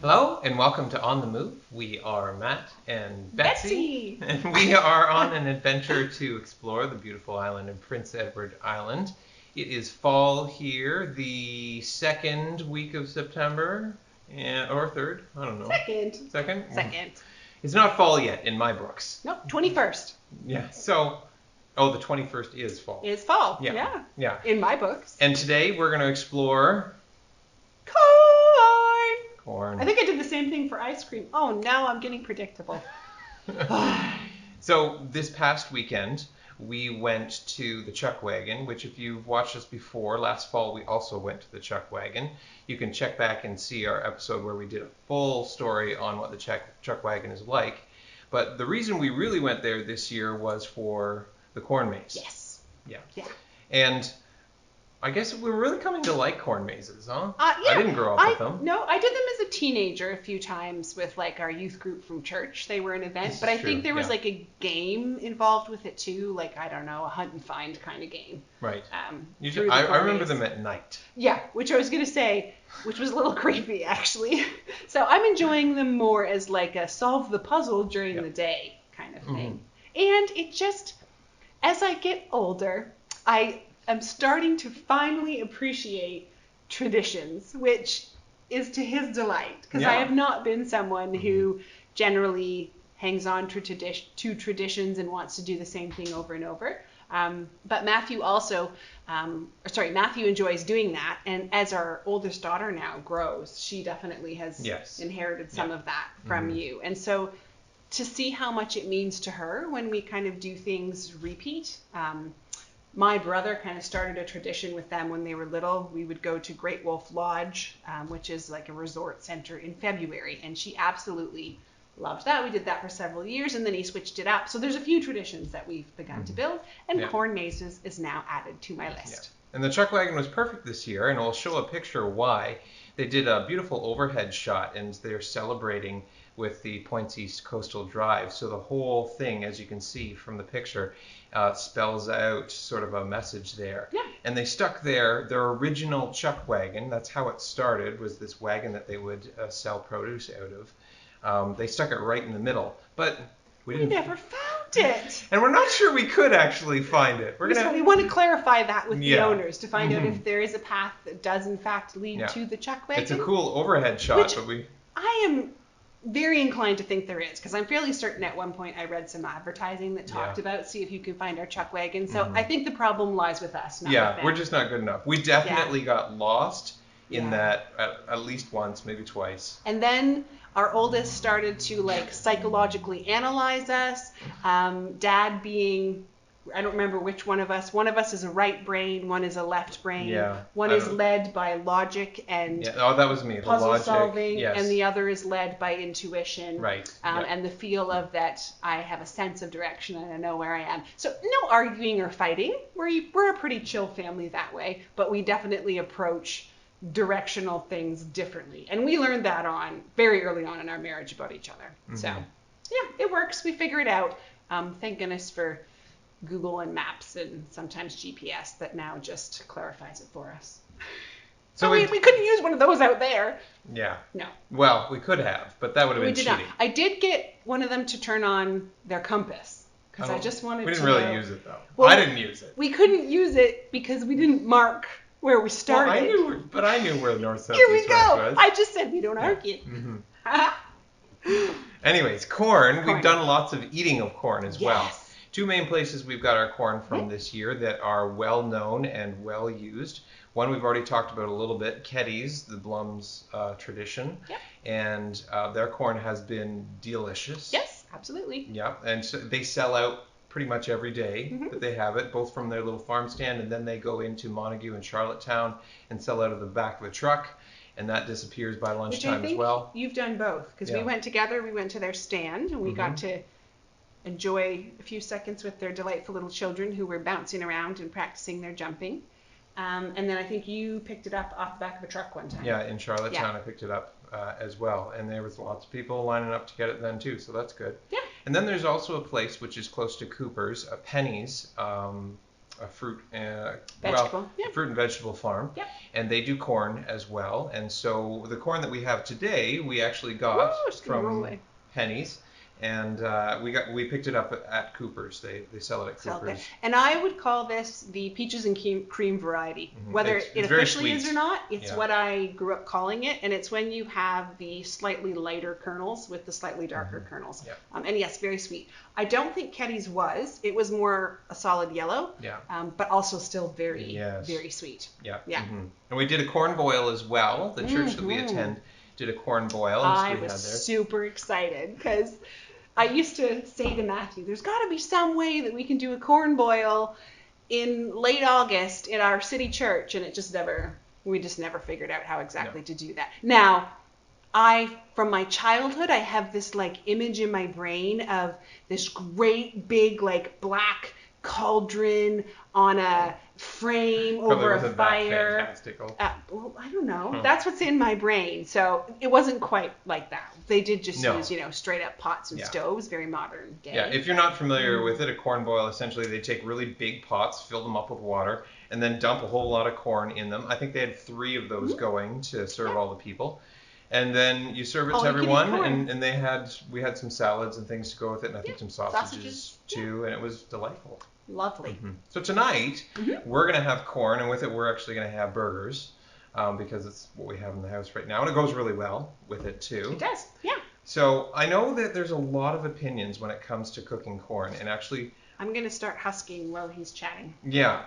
Hello and welcome to On the Move. We are Matt and Betsy. Betsy! And we are on an adventure to explore the beautiful island of Prince Edward Island. It is fall here, the second week of September, or third, I don't know. Second. Second? It's not fall yet in my books. Nope, 21st. Yeah, the 21st is fall. Is fall, yeah. In my books. And today we're going to explore... Corn. I think I did the same thing for ice cream. Oh, now I'm getting predictable. So this past weekend, we went to the Chuck Wagon, which if you've watched us before, last fall we also went to the Chuck Wagon. You can check back and see our episode where we did a full story on what the Chuck Wagon is like. But the reason we really went there this year was for the corn maze. Yes. Yeah. Yeah. And I guess we're really coming to like corn mazes, huh? Yeah. I didn't grow up with them. No, I did them as a teenager a few times with like our youth group from church. They were an event, but I think there was like a game involved with it too, like I don't know, a hunt and find kind of game. Right. I remember them at night. Yeah, which I was gonna say, which was a little creepy actually. So I'm enjoying them more as like a solve the puzzle during the day kind of thing. And it just, as I get older, I'm starting to finally appreciate traditions, which is to his delight, because I have not been someone who generally hangs on to traditions and wants to do the same thing over and over. But Matthew also, Matthew enjoys doing that, and as our oldest daughter now grows, she definitely has inherited some of that from you. And so to see how much it means to her when we kind of do things repeat. My brother kind of started a tradition with them when they were little. We would go to Great Wolf Lodge, which is like a resort center, in February, and she absolutely loved that. We did that for several years, and then he switched it up. So there's a few traditions that we've begun to build, and corn mazes is now added to my list. Yeah. And the Chuck Wagon was perfect this year, and I'll show a picture why. They did a beautiful overhead shot, and they're celebrating with the Points East Coastal Drive. So the whole thing, as you can see from the picture, spells out sort of a message there. Yeah. And they stuck their original Chuck Wagon. That's how it started, was this wagon that they would sell produce out of. They stuck it right in the middle, but we never found it. And we're not sure we could actually find it. We want to clarify that with the owners to find out if there is a path that does in fact lead to the Chuck Wagon. It's a cool overhead shot, I am very inclined to think there is, because I'm fairly certain at one point I read some advertising that talked about see if you can find our Chuck Wagon. So I think the problem lies with us, not with them. We're just not good enough. We definitely got lost in that at least once, maybe twice. And then our oldest started to like psychologically analyze us. Dad being, I don't remember which one of us is a right brain, one is a left brain. Yeah, one is led by logic and that was me. Puzzle logic, solving, and the other is led by intuition. Right. And the feel of that I have a sense of direction and I know where I am. So no arguing or fighting. We're a pretty chill family that way, but we definitely approach directional things differently. And we learned that very early on in our marriage about each other. So yeah, it works. We figure it out. Thank goodness for Google and Maps and sometimes GPS that now just clarifies it for us. So we couldn't use one of those out there. Yeah. No. Well, we could have, but that would have been cheating. Not. I did get one of them to turn on their compass because I just wanted to. We didn't really use it though. Well, I didn't use it. We couldn't use it because we didn't mark where we started. Well, I knew where north, south, Here we east, go. west was. I just said we don't argue. Anyways, corn. We've done lots of eating of corn as well. Two main places we've got our corn from this year that are well known and well used. One we've already talked about a little bit, Keddy's, the Blum's tradition. Yep. And their corn has been delicious. Yes, absolutely. Yeah, and so they sell out pretty much every day that they have it, both from their little farm stand, and then they go into Montague and Charlottetown and sell out of the back of the truck, and that disappears by lunchtime as well. You've done both, because we went together, we went to their stand, and we got to enjoy a few seconds with their delightful little children who were bouncing around and practicing their jumping. And then I think you picked it up off the back of a truck one time. Yeah, in Charlottetown I picked it up as well. And there was lots of people lining up to get it then too, so that's good. Yeah. And then there's also a place which is close to Cooper's, Penny's, a fruit, Vegetable. fruit and vegetable farm, Yep. and they do corn as well. And so the corn that we have today, we actually got from Penny's, and we picked it up at Cooper's. They sell it at Cooper's. And I would call this the peaches and cream variety. Whether it officially is or not, it's what I grew up calling it, and it's when you have the slightly lighter kernels with the slightly darker kernels. Yeah. And yes, very sweet. I don't think Ketty's was. It was more a solid yellow, but also still very, very sweet. Yeah. And we did a corn boil as well. The church that we attend did a corn boil. I was super excited because I used to say to Matthew, there's got to be some way that we can do a corn boil in late August in our city church, and we just never figured out how exactly to do that. Now, from my childhood, I have this like image in my brain of this great big like black cauldron on a frame over a fire. Fantastical. Well, I don't know. That's what's in my brain. So it wasn't quite like that. They did just use, straight up pots and stoves, very modern day. Yeah, if you're not familiar with it, a corn boil, essentially they take really big pots, fill them up with water, and then dump a whole lot of corn in them. I think they had 3 of those going to serve all the people. And then you serve it to everyone, and we had some salads and things to go with it, and I think some sausages too, and it was delightful. Lovely. So tonight, we're going to have corn, and with it we're actually going to have burgers, because it's what we have in the house right now, and it goes really well with it too. It does, yeah. So I know that there's a lot of opinions when it comes to cooking corn, and actually... I'm going to start husking while he's chatting. Yeah.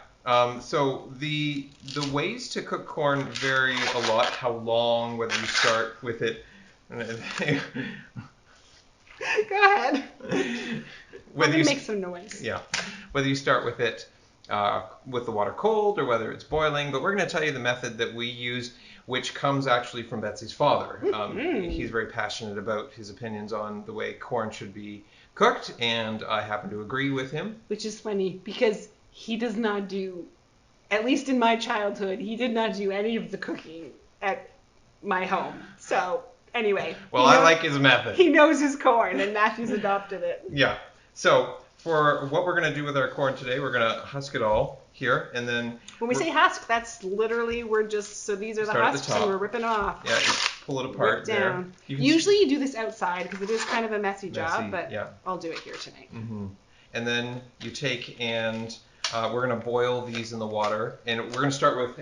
So the ways to cook corn vary a lot, how long, whether you start with it... Go ahead. Whether you make some noise. Yeah. Whether you start with it with the water cold or whether it's boiling, but we're going to tell you the method that we use, which comes actually from Betsy's father. He's very passionate about his opinions on the way corn should be cooked, and I happen to agree with him. Which is funny because he does not do, at least in my childhood, he did not do any of the cooking at my home. So anyway. Well, I like his method. He knows his corn, and Matthew's adopted it. Yeah. So for what we're going to do with our corn today, we're going to husk it all here, and then... When we say husk, that's literally, so these are the husks, and we're ripping them off. Yeah, you pull it apart there. Usually you do this outside, because it is kind of a messy job, but I'll do it here tonight. And then you take and... we're going to boil these in the water, and we're going to start with,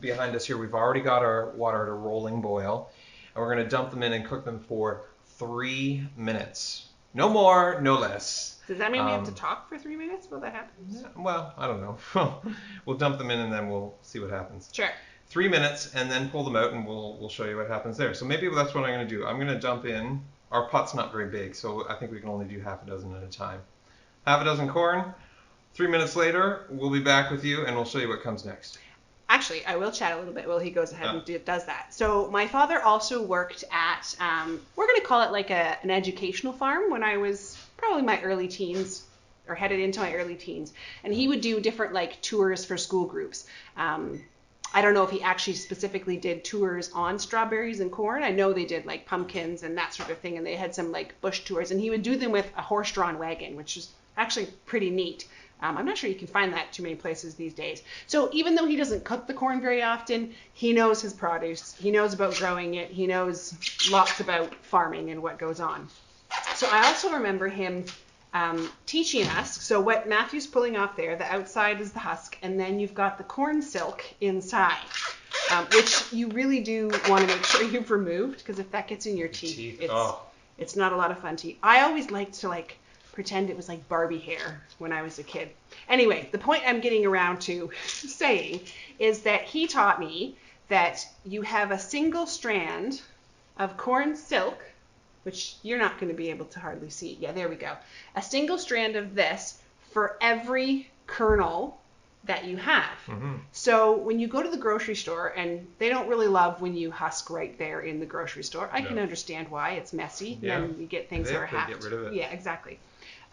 behind us here, we've already got our water at a rolling boil, and we're going to dump them in and cook them for 3 minutes. No more, no less. Does that mean we have to talk for 3 minutes while that happens? Well, I don't know. We'll dump them in and then we'll see what happens. Sure. 3 minutes, and then pull them out, and we'll show you what happens there. So maybe that's what I'm going to do. I'm going to dump in, our pot's not very big, so I think we can only do half a dozen at a time. Half a dozen corn. 3 minutes later, we'll be back with you, and we'll show you what comes next. Actually, I will chat a little bit while he goes ahead and does that. So my father also worked at, we're going to call it like an educational farm when I was probably my early teens, or headed into my early teens. And he would do different like tours for school groups. I don't know if he actually specifically did tours on strawberries and corn. I know they did like pumpkins and that sort of thing, and they had some like bush tours. And he would do them with a horse-drawn wagon, which is actually pretty neat. I'm not sure you can find that too many places these days. So even though he doesn't cook the corn very often, he knows his produce. He knows about growing it. He knows lots about farming and what goes on. So I also remember him teaching us. So what Matthew's pulling off there, the outside is the husk, and then you've got the corn silk inside, which you really do want to make sure you've removed, because if that gets in your teeth, it's not a lot of fun to eat. I always liked to pretend it was like Barbie hair when I was a kid. Anyway, the point I'm getting around to saying is that he taught me that you have a single strand of corn silk, which you're not going to be able to hardly see. Yeah, there we go. A single strand of this for every kernel that you have. So when you go to the grocery store, and they don't really love when you husk right there in the grocery store. I can understand why. It's messy. Yeah. And you get things that are hacked. Get rid of it. Yeah, exactly.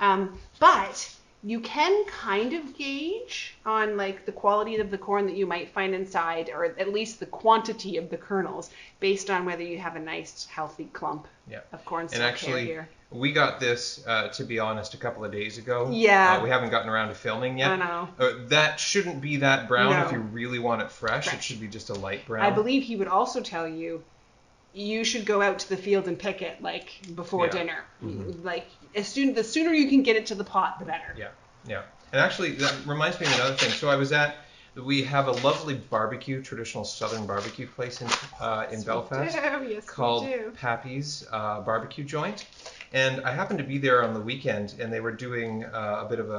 But you can kind of gauge on like the quality of the corn that you might find inside, or at least the quantity of the kernels, based on whether you have a nice healthy clump of corn And actually, here. we got this, to be honest, a couple of days ago. Yeah. We haven't gotten around to filming yet. I know. That shouldn't be that brown. No. If you really want it fresh, it should be just a light brown. I believe he would also tell you, you should go out to the field and pick it like before dinner. Mm-hmm. Like the sooner you can get it to the pot, the better. Yeah. And actually, that reminds me of another thing. So we have a lovely barbecue, traditional Southern barbecue place in Belfast called Pappy's Barbecue Joint. And I happened to be there on the weekend, and they were doing a bit of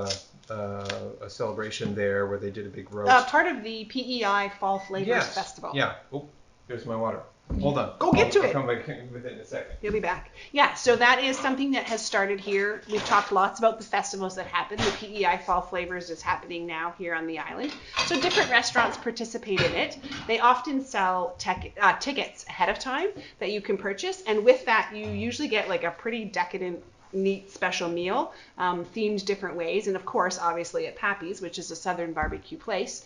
a celebration there where they did a big roast. Part of the PEI Fall Flavors Festival. Yeah. Oh, here's my water. Hold on. Go get to it. I'll come back with it in a second. He'll be back. Yeah, so that is something that has started here. We've talked lots about the festivals that happen. The PEI Fall Flavors is happening now here on the island. So different restaurants participate in it. They often sell tickets ahead of time that you can purchase. And with that, you usually get like a pretty decadent, neat special meal, themed different ways. And of course, obviously at Pappy's, which is a Southern barbecue place,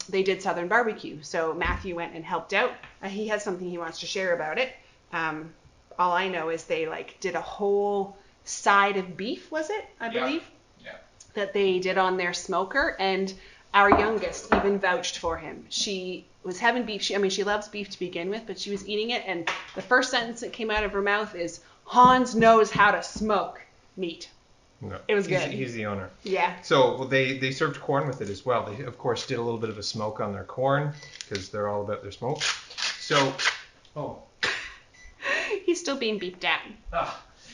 they did Southern barbecue. So Matthew went and helped out. He has something he wants to share about it. All I know is they did a whole side of beef, was it? I believe. Yeah. That they did on their smoker, and our youngest even vouched for him. She was having beef. She loves beef to begin with, but she was eating it, and the first sentence that came out of her mouth is, "Hans knows how to smoke meat." No. It was good. He's the owner. Yeah. So they served corn with it as well. They, of course, did a little bit of a smoke on their corn because they're all about their smoke. So, He's still being beeped at.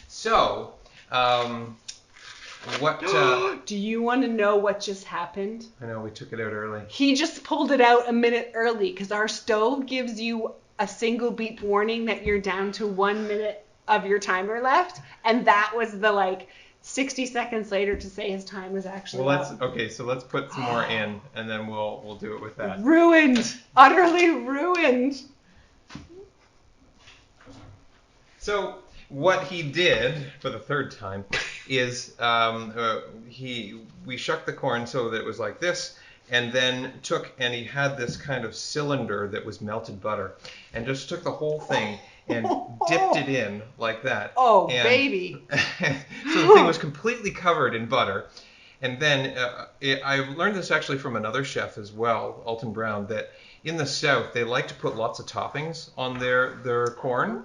So, what... Do you want to know what just happened? I know, we took it out early. He just pulled it out a minute early because our stove gives you a single beep warning that you're down to 1 minute of your timer left. And that was the 60 seconds later to say his time was actually up. So let's put some more in, and then we'll do it with that. Ruined. Utterly ruined. So what he did for the third time is we shucked the corn so that it was like this, and then he had this kind of cylinder that was melted butter, and just took the whole thing and dipped it in like that. Oh, baby. So the thing was completely covered in butter. And then I learned this actually from another chef as well, Alton Brown, that in the South they like to put lots of toppings on their corn.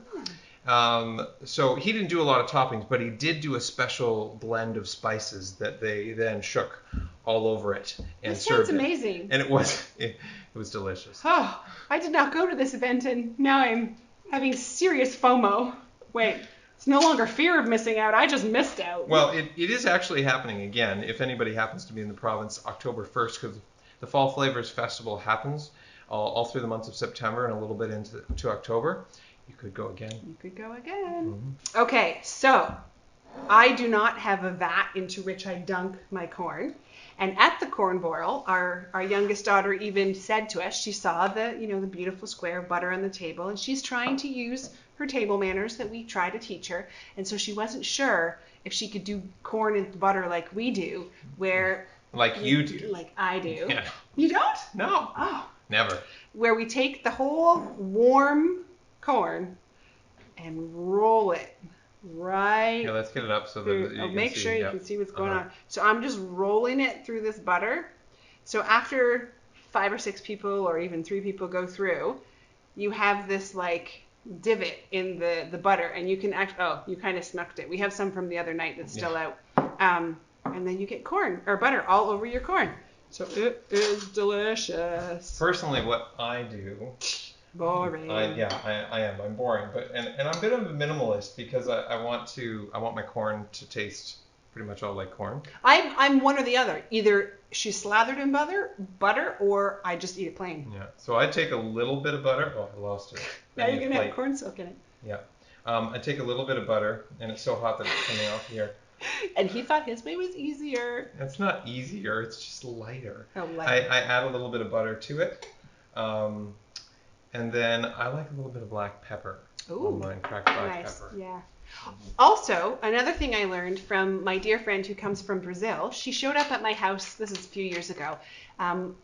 So he didn't do a lot of toppings, but he did do a special blend of spices that they then shook all over it and served it. Sounds amazing. And it was delicious. Oh, I did not go to this event, and now I'm having serious FOMO. Wait, it's no longer fear of missing out. I just missed out. Well, it is actually happening again. If anybody happens to be in the province, October 1st, because the Fall Flavors Festival happens all through the months of September and a little bit into October. You could go again. Mm-hmm. Okay, so I do not have a vat into which I dunk my corn. And at the corn boil, our youngest daughter even said to us, she saw the beautiful square of butter on the table, and she's trying to use her table manners that we try to teach her. And so she wasn't sure if she could do corn and butter like we do, where... Like you do. Like I do. Yeah. You don't? No. Oh. Never. Where we take the whole warm corn and roll it right. Yeah, let's get it up so that you can make see. Sure you can see what's going on. So I'm just rolling it through this butter. So after 5 or 6 people or even 3 people go through, you have this divot in the butter, and you can you kind of snuck it. We have some from the other night that's still out. And then you get corn or butter all over your corn. So it is delicious. Personally, what I do. Boring. I am. I'm boring, and I'm a bit of a minimalist because I want my corn to taste pretty much all like corn. I'm one or the other. Either she's slathered in butter, or I just eat it plain. Yeah. So I take a little bit of butter. Oh, I lost it. Now you're gonna have corn silk in it. Yeah. I take a little bit of butter, and it's so hot that it's coming off here. And he thought his way was easier. It's not easier. It's just lighter. Oh, lighter. I add a little bit of butter to it. And then I like a little bit of black pepper. Ooh, on mine, cracked black nice. pepper. Yeah. Also, another thing I learned from my dear friend who comes from Brazil, she showed up at my house, this is a few years ago,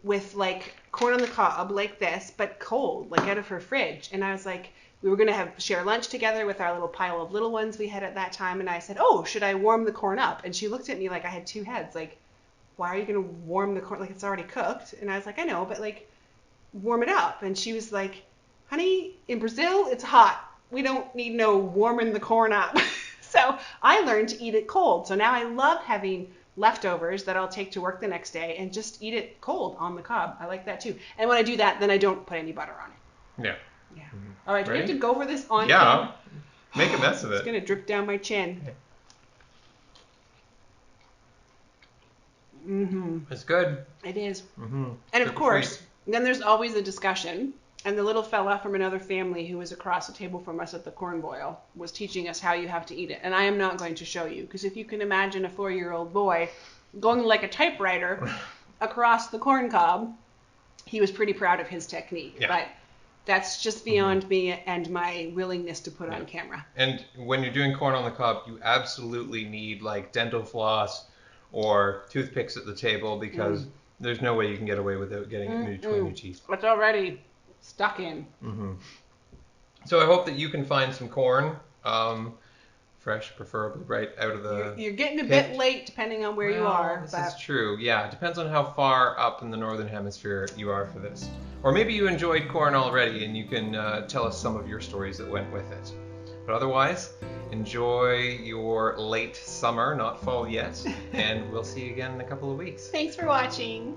with like corn on the cob like this, but cold, like out of her fridge. And I was like, we were going to share lunch together with our little pile of little ones we had at that time. And I said, oh, should I warm the corn up? And she looked at me like I had two heads. Like, why are you going to warm the corn? Like, it's already cooked. And I was like, I know, but like, warm it up. And she was like, honey, in Brazil, it's hot. We don't need no warming the corn up. So I learned to eat it cold. So now I love having leftovers that I'll take to work the next day and just eat it cold on the cob. I like that too. And when I do that, then I don't put any butter on it. Yeah. Yeah. All right, do we have Ready? to go over this on Yeah. camera? Make a mess of It's it. going to drip down my chin. Okay. Mm-hmm. It's good. It is. Mm-hmm. And of Super course, sweet. then there's always a discussion. And the little fella from another family who was across the table from us at the corn boil was teaching us how you have to eat it. And I am not going to show you, because if you can imagine a 4-year-old boy going like a typewriter across the corn cob, he was pretty proud of his technique. Yeah. But that's just beyond me and my willingness to put on camera. And when you're doing corn on the cob, you absolutely need like dental floss or toothpicks at the table, because there's no way you can get away without getting it between your teeth. It's already stuck in. Mm-hmm. So I hope that you can find some corn, fresh, preferably right out of the You're getting a pit. bit late depending on where you are. This But is true. Yeah, it depends on how far up in the northern hemisphere you are for this. Or maybe you enjoyed corn already and you can tell us some of your stories that went with it. But otherwise, enjoy your late summer, not fall yet, and we'll see you again in a couple of weeks. thanks for watching.